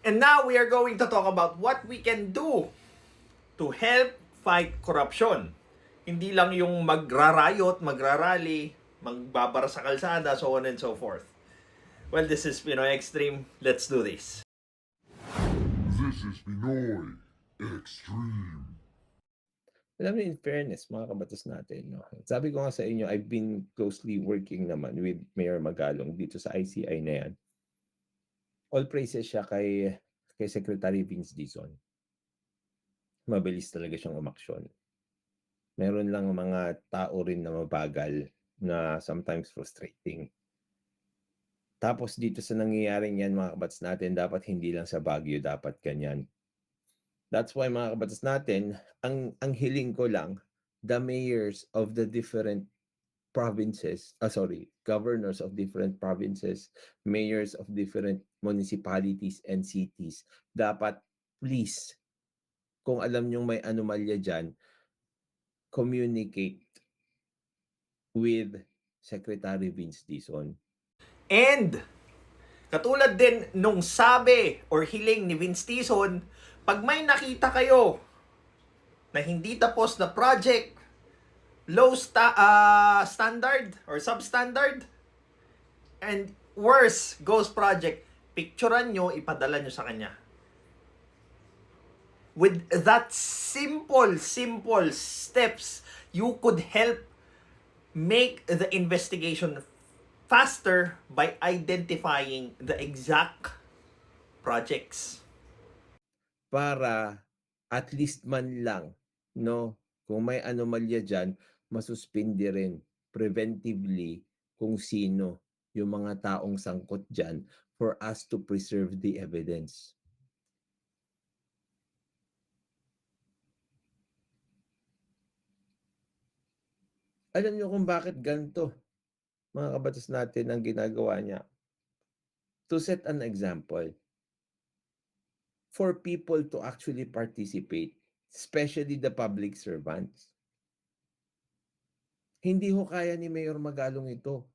And now we are going to talk about what we can do to help fight corruption. Hindi lang yung magrarayot, magrarally, magbabara sa kalsada, so on and so forth. Well, this is Pinoy Extreme. Let's do this. This is Pinoy Extreme. Alam mo, in fairness, mga kabatas natin, no? Sabi ko nga sa inyo, I've been closely working naman with Mayor Magalong dito sa ICI na yan. All praises siya kay Secretary Vince Dizon. Mabilis talaga siyang umaksyon. Meron lang mga tao rin na mabagal na sometimes frustrating. Tapos dito sa nangyayaring yan, mga kabatas natin, dapat hindi lang sa Baguio, dapat ganyan. That's why, mga kabatas natin, ang hiling ko lang, the mayors of the different provinces, governors of different provinces, mayors of different municipalities and cities, dapat please, kung alam nyong may anomalya dyan, communicate with Secretary Vince Dizon. And katulad din nung sabi or hiling ni Vince Dizon, pag may nakita kayo na hindi tapos na project, low standard or substandard, and worse, ghost project, picturean nyo, ipadala nyo sa kanya. With that simple steps, you could help make the investigation faster by identifying the exact projects. Para at least man lang, no, kung may anomalya dyan, masuspindi rin preventively kung sino yung mga taong sangkot dyan for us to preserve the evidence. Alam niyo kung bakit ganito, mga kabatas natin, ang ginagawa niya? To set an example, for people to actually participate, especially the public servants. Hindi ho kaya ni Mayor Magalong ito.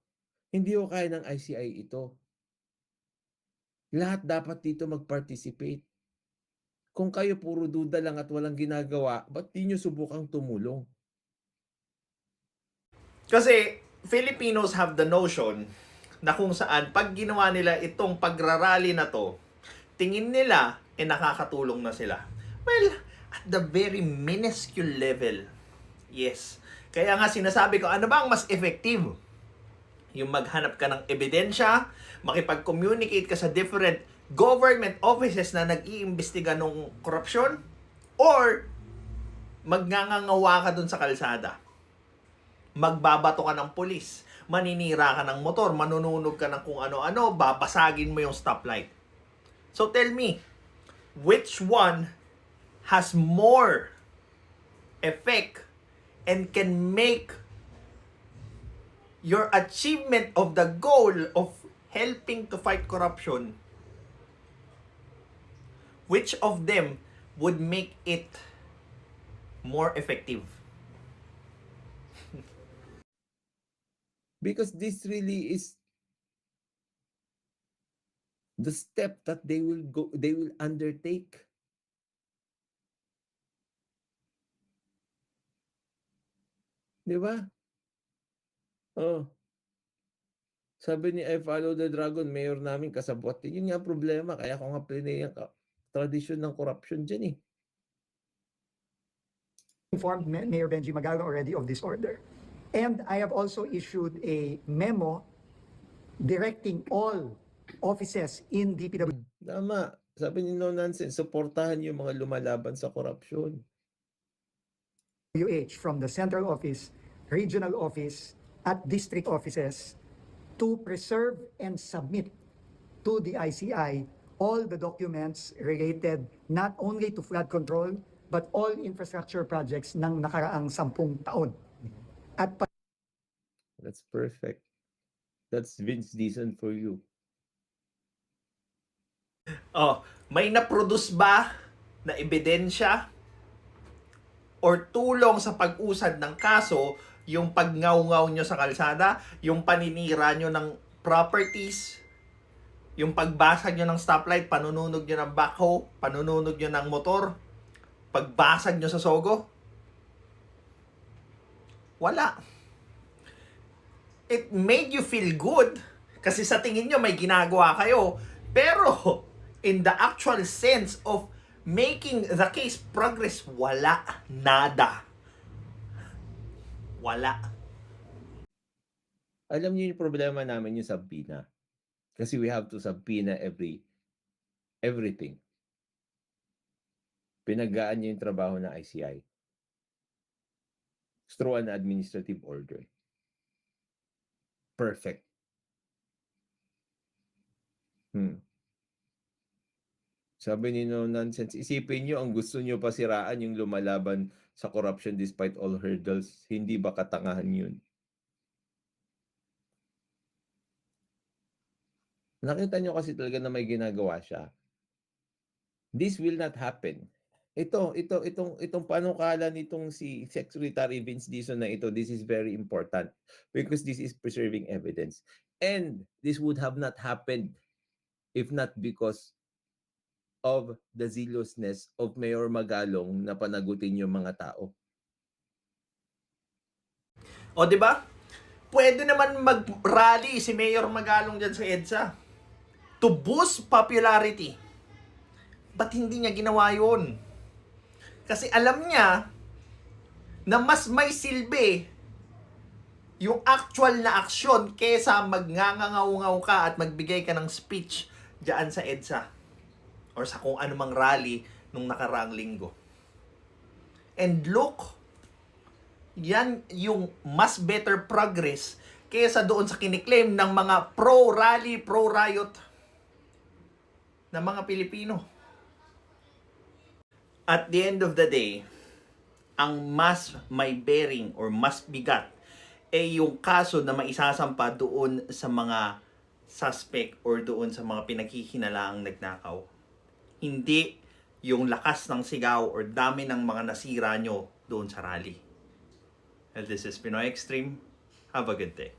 Hindi ho kaya ng ICI ito. Lahat dapat dito mag-participate. Kung kayo puro duda lang at walang ginagawa, ba't di nyo subukang tumulong? Kasi Filipinos have the notion na kung saan pag ginawa nila itong pagrarally na to, tingin nila nakakatulong na sila. Well, at the very minuscule level, yes. Kaya nga sinasabi ko, ano ba ang mas effective? Yung maghanap ka ng ebidensya, makipag-communicate ka sa different government offices na nag-iimbestiga ng korupsyon, or magngangawa ka dun sa kalsada. Magbabato ka ng pulis, maninira ka ng motor, manununog ka ng kung ano-ano, babasagin mo yung stoplight. So tell me, which one has more effect and can make your achievement of the goal of helping to fight corruption, which of them would make it more effective? Because this really is the step that they will undertake. Di ba? Oh. Sabi ni I Follow the Dragon, mayor namin kasabwat. Yun nga problema. Kaya ko nga pinay ang tradisyon ng corruption dyan eh. Informed Mayor Benji Magalong already of this order. And I have also issued a memo directing all offices in DPWH Tama. Sabi ni No Nonsense, supportahan yung mga lumalaban sa korupsyon. from the central office, regional office, at district offices to preserve and submit to the ICI all the documents related not only to flood control but all infrastructure projects ng nakaraang 10 taon. At That's perfect. That's Vince Dizon for you. Oh, may na-produce ba na ebidensya or tulong sa pag-usad ng kaso yung pagngaw-ngaw nyo sa kalsada, yung paninira nyo ng properties Yung pagbasag nyo ng stoplight, panununog nyo ng backhoe, panununog nyo ng motor, pagbasag nyo sa Sogo, wala. It made you feel good kasi sa tingin nyo may ginagawa kayo. Pero in the actual sense of making the case progress, wala. Nada. Wala. Alam niyo yung problema namin yung subpoena. Kasi we have to subpoena everything. Pinagaan niyo yung trabaho ng ICI. Through an administrative order. Perfect. Sabi ni No Nonsense, isipin nyo, ang gusto nyo pasiraan yung lumalaban sa corruption despite all hurdles. Hindi ba katangahan yun? Nakita nyo kasi talaga na may ginagawa siya. This will not happen. Itong panukala nitong si Secretary Vince Dizon na ito, this is very important because this is preserving evidence. And this would have not happened if not because of the zealousness of Mayor Magalong na panagutin yung mga tao. O, di ba? Pwede naman mag-rally si Mayor Magalong dyan sa EDSA to boost popularity. Ba't hindi niya ginawa yun? Kasi alam niya na mas may silbi yung actual na aksyon kesa magngangaw-ngaw ka at magbigay ka ng speech dyan sa EDSA or sa kung anumang rally nung nakaraang linggo. And look, yan yung mas better progress kesa doon sa kiniklaim ng mga pro-rally, pro-riot na mga Pilipino. At the end of the day, ang mas may bearing or mas bigat ay yung kaso na maisasampa doon sa mga suspect or doon sa mga pinaghihinalaang nagnakaw. Hindi yung lakas ng sigaw or dami ng mga nasira nyo doon sa rally. Well, this is Pinoy Extreme. Have a good day.